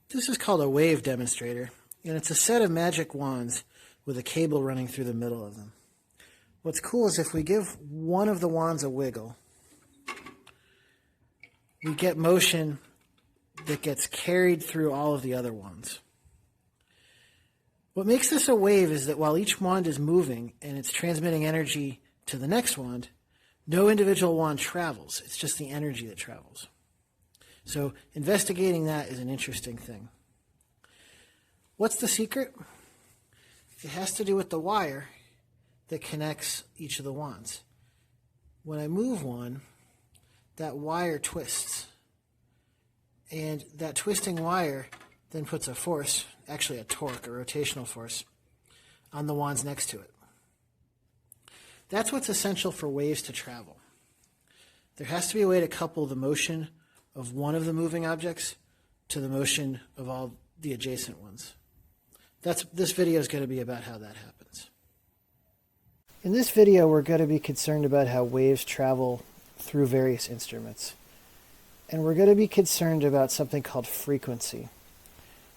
This is called a wave demonstrator, and it's a set of magic wands with a cable running through the middle of them. What's cool is if we give one of the wands a wiggle, we get motion that gets carried through all of the other wands. What makes this a wave is that while each wand is moving and it's transmitting energy to the next wand, no individual wand travels. It's just the energy that travels. So investigating that is an interesting thing. What's the secret? It has to do with the wire that connects each of the wands. When I move one, that wire twists. And that twisting wire then puts a force, actually a torque, a rotational force, on the wands next to it. That's what's essential for waves to travel. There has to be a way to couple the motion of one of the moving objects to the motion of all the adjacent ones. This video is going to be about how that happens. In this video, we're going to be concerned about how waves travel through various instruments. And we're going to be concerned about something called frequency,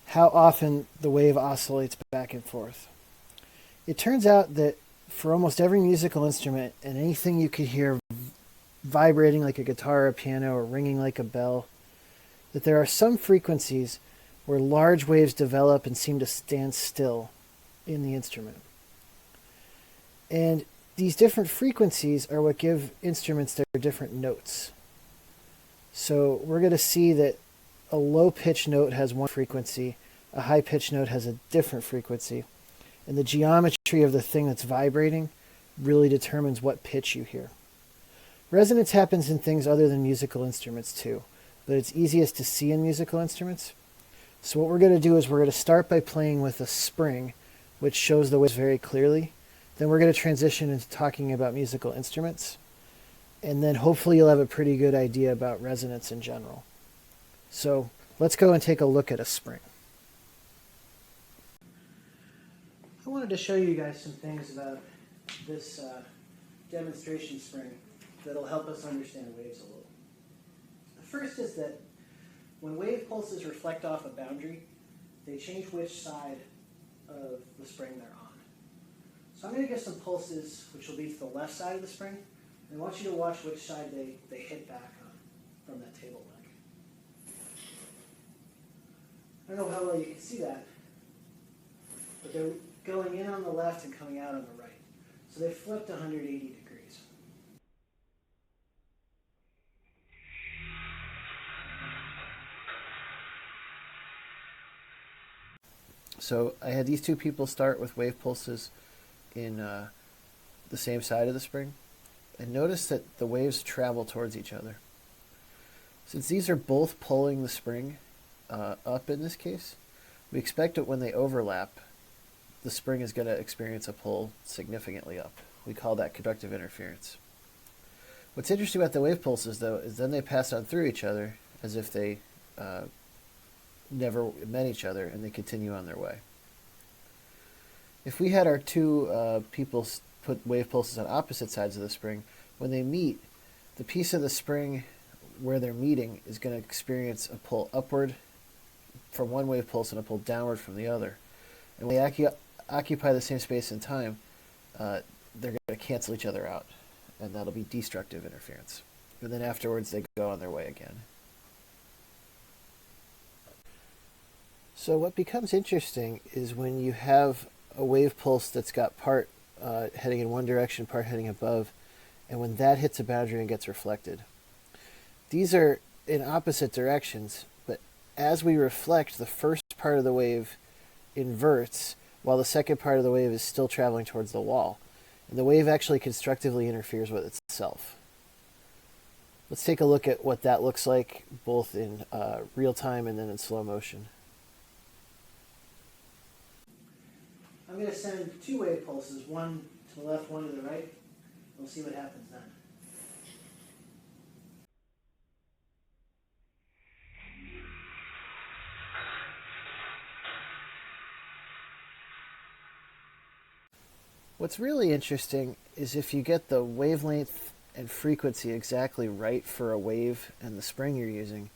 how often the wave oscillates back and forth. It turns out that for almost every musical instrument and anything you could hear vibrating like a guitar or a piano or ringing like a bell, that there are some frequencies where large waves develop and seem to stand still in the instrument. And these different frequencies are what give instruments their different notes. So we're going to see that a low-pitched note has one frequency, a high-pitched note has a different frequency, and the geometry of the thing that's vibrating really determines what pitch you hear. Resonance happens in things other than musical instruments too, but it's easiest to see in musical instruments. So what we're going to do is we're going to start by playing with a spring, which shows the waves very clearly. Then we're going to transition into talking about musical instruments. And then hopefully you'll have a pretty good idea about resonance in general. So let's go and take a look at a spring. I wanted to show you guys some things about this demonstration spring that'll help us understand waves a little. The first is that when wave pulses reflect off a boundary, they change which side of the spring they're on. So I'm going to give some pulses which will be to the left side of the spring. And I want you to watch which side they hit back on from that table leg. I don't know how well you can see that, but they're going in on the left and coming out on the right. So they flipped 180 degrees. So I had these two people start with wave pulses in the same side of the spring. And notice that the waves travel towards each other. Since these are both pulling the spring up in this case, we expect that when they overlap, the spring is going to experience a pull significantly up. We call that conductive interference. What's interesting about the wave pulses, though, is then they pass on through each other as if they never met each other, and they continue on their way. If we had our two people put wave pulses on opposite sides of the spring, when they meet, the piece of the spring where they're meeting is going to experience a pull upward from one wave pulse and a pull downward from the other. And when they occupy the same space and time, they're going to cancel each other out, and that'll be destructive interference. And then afterwards, they go on their way again. So what becomes interesting is when you have a wave pulse that's got part heading in one direction, part heading above, and when that hits a boundary and gets reflected. These are in opposite directions, but as we reflect, the first part of the wave inverts while the second part of the wave is still traveling towards the wall. And the wave actually constructively interferes with itself. Let's take a look at what that looks like both in real time and then in slow motion. I'm going to send two wave pulses, one to the left, one to the right. We'll see what happens then. What's really interesting is if you get the wavelength and frequency exactly right for a wave and the spring you're using,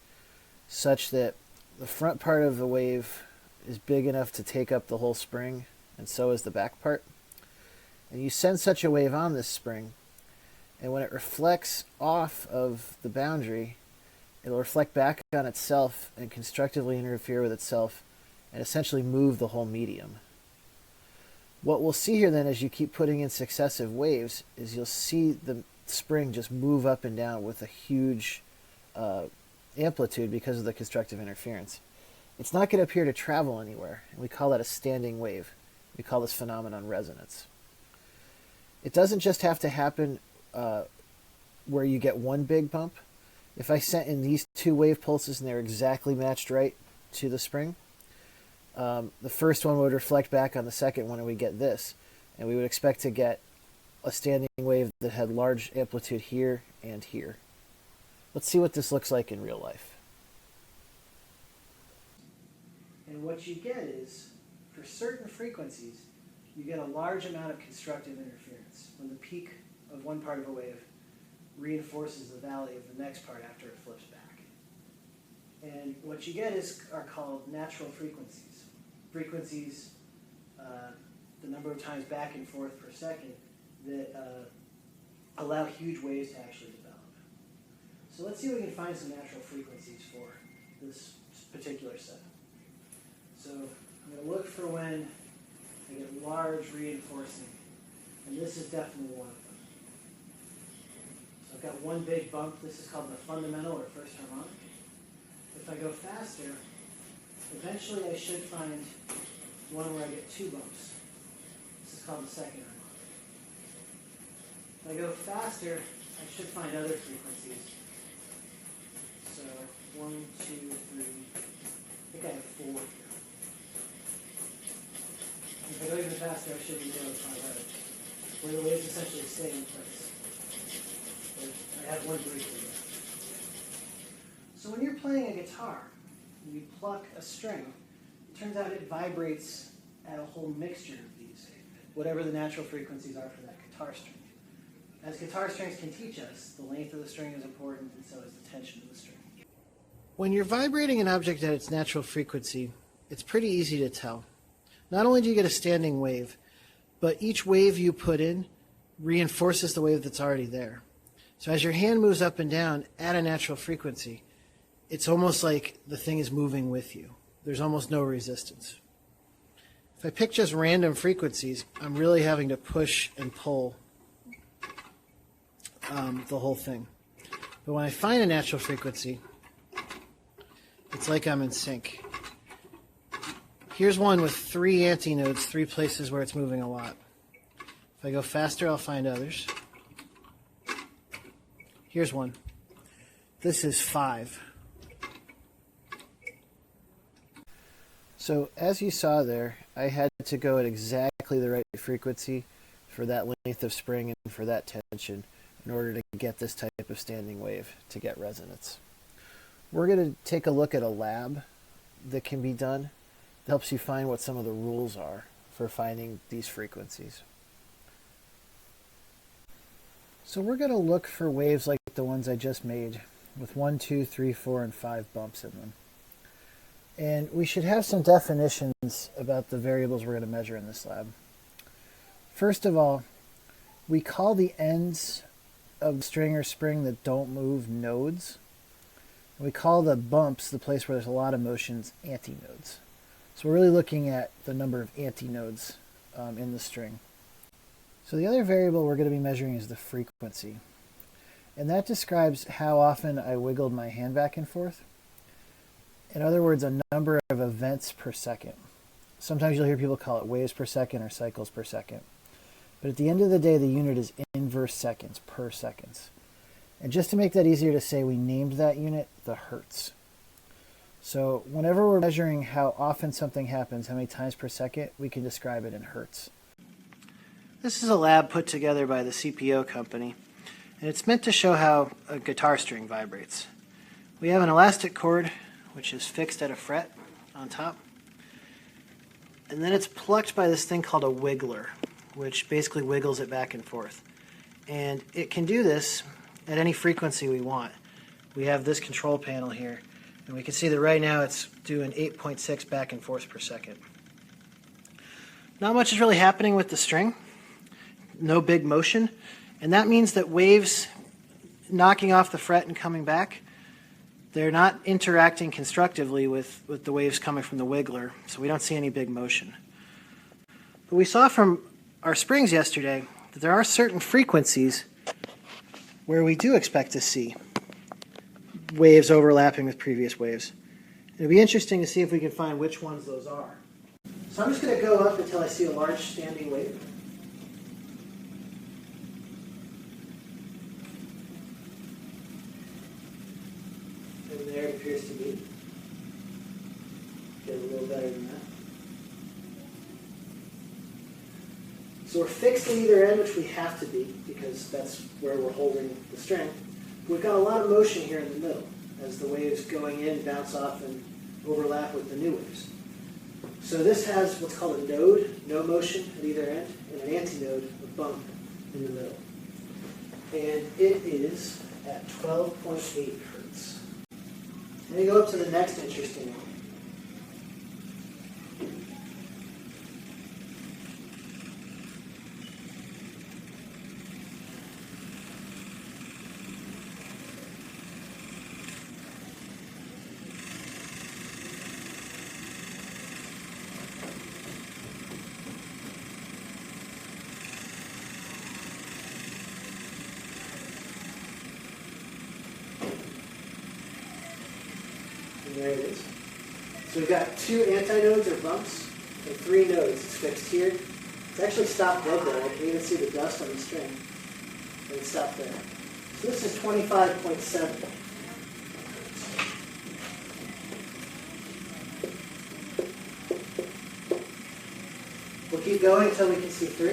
such that the front part of the wave is big enough to take up the whole spring, and so is the back part. And you send such a wave on this spring, and when it reflects off of the boundary, it'll reflect back on itself and constructively interfere with itself and essentially move the whole medium. What we'll see here then as you keep putting in successive waves is you'll see the spring just move up and down with a huge amplitude because of the constructive interference. It's not going to appear to travel anywhere, and we call that a standing wave. We call this phenomenon resonance. It doesn't just have to happen where you get one big bump. If I sent in these two wave pulses and they're exactly matched right to the spring, the first one would reflect back on the second one and we get this. And we would expect to get a standing wave that had large amplitude here and here. Let's see what this looks like in real life. And what you get is, for certain frequencies, you get a large amount of constructive interference when the peak of one part of a wave reinforces the valley of the next part after it flips back. And what you get are called natural frequencies. Frequencies, the number of times back and forth per second, that allow huge waves to actually develop. So let's see if we can find some natural frequencies for this particular setup. So I'm going to look for when I get large reinforcing, and this is definitely one of them. So I've got one big bump. This is called the fundamental or first harmonic. If I go faster, eventually I should find one where I get two bumps. This is called the second harmonic. If I go faster, I should find other frequencies. So 1, 2, 3, I think I have 4 here. If I go even faster, I should be able to find others, where the waves essentially stay in place. But I have one briefly there. So when you're playing a guitar, and you pluck a string, it turns out it vibrates at a whole mixture of these, whatever the natural frequencies are for that guitar string. As guitar strings can teach us, the length of the string is important, and so is the tension of the string. When you're vibrating an object at its natural frequency, it's pretty easy to tell. Not only do you get a standing wave, but each wave you put in reinforces the wave that's already there. So as your hand moves up and down at a natural frequency, it's almost like the thing is moving with you. There's almost no resistance. If I pick just random frequencies, I'm really having to push and pull the whole thing. But when I find a natural frequency, it's like I'm in sync. Here's one with 3 antinodes, 3 places where it's moving a lot. If I go faster, I'll find others. Here's one. This is 5. So as you saw there, I had to go at exactly the right frequency for that length of spring and for that tension in order to get this type of standing wave to get resonance. We're going to take a look at a lab that can be done that helps you find what some of the rules are for finding these frequencies. So we're going to look for waves like the ones I just made with 1, 2, 3, 4, and 5 bumps in them. And we should have some definitions about the variables we're going to measure in this lab. First of all, we call the ends of the string or spring that don't move nodes. And we call the bumps, the place where there's a lot of motions, antinodes. So we're really looking at the number of antinodes in the string. So the other variable we're going to be measuring is the frequency. And that describes how often I wiggled my hand back and forth. In other words, a number of events per second. Sometimes you'll hear people call it waves per second or cycles per second. But at the end of the day, the unit is inverse seconds per seconds. And just to make that easier to say, we named that unit the hertz. So whenever we're measuring how often something happens, how many times per second, we can describe it in hertz. This is a lab put together by the CPO company, and it's meant to show how a guitar string vibrates. We have an elastic cord, which is fixed at a fret on top, and then it's plucked by this thing called a wiggler, which basically wiggles it back and forth. And it can do this at any frequency we want. We have this control panel here, And we can see that right now it's doing 8.6 back and forth per second. Not much is really happening with the string. No big motion. And that means that waves knocking off the fret and coming back, they're not interacting constructively with the waves coming from the wiggler, so we don't see any big motion. But we saw from our springs yesterday that there are certain frequencies where we do expect to see waves overlapping with previous waves. It'll be interesting to see if we can find which ones those are. So I'm just going to go up until I see a large standing wave. And there it appears to be. Get a little better than that. So we're fixed at either end, which we have to be, because that's where we're holding the string. We've got a lot of motion here in the middle, as the waves going in bounce off and overlap with the new waves. So this has what's called a node, no motion at either end, and an antinode, a bump in the middle. And it is at 12.8 hertz. And we go up to the next interesting one. And there it is. So we've got 2 antinodes or bumps and 3 nodes. It's fixed here. It's actually stopped dead there. I can even see the dust on the string. And it stopped there. So this is 25.7. We'll keep going until we can see 3.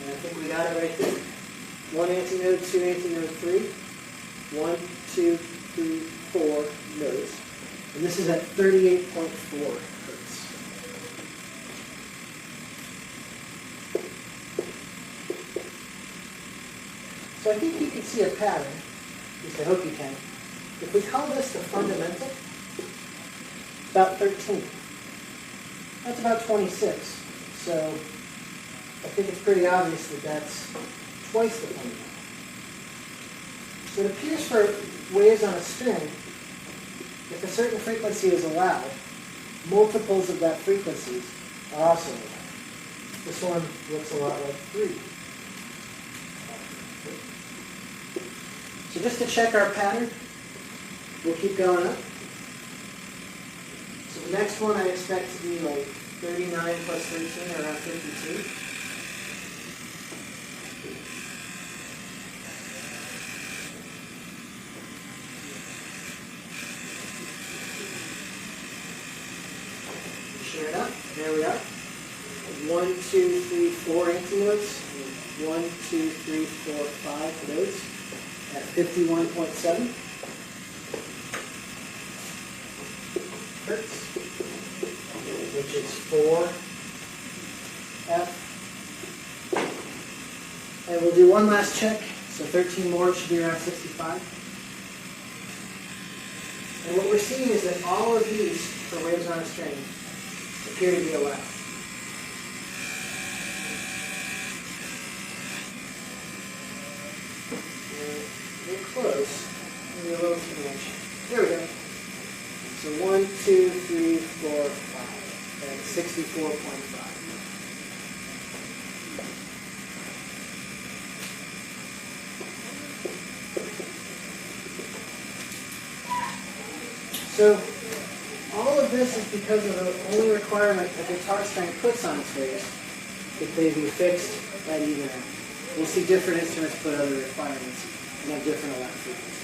And I think we got it right there. 1 antinode, 2 antinode, 3. 1, 2, 3, 4 nodes. And this is at 38.4 hertz. So I think you can see a pattern. At least I hope you can. If we call this the fundamental, about 13. That's about 26. So I think it's pretty obvious that that's twice the fundamental. So it appears for waves on a string, if a certain frequency is allowed, multiples of that frequency are also allowed. This one looks a lot like 3. So just to check our pattern, we'll keep going up. So the next one I expect to be like 39 plus 13, or around 52. Sure enough, there we are. 1, 2, 3, 4 antinodes. 1, 2, 3, 4, 5 nodes at 51.7 hertz, which is 4 F. And we'll do one last check. So 13 more should be around 65. And what we're seeing is that all of these, for waves on a string, appear to be allowed. We're close. Maybe a little too much. There we go. So 1, 2, 3, 4, 5. That's 64.5. So all of this is because of the only requirement a guitar string puts on its waves that they be fixed at either end. We'll see different instruments put other requirements and have different allowed frequencies.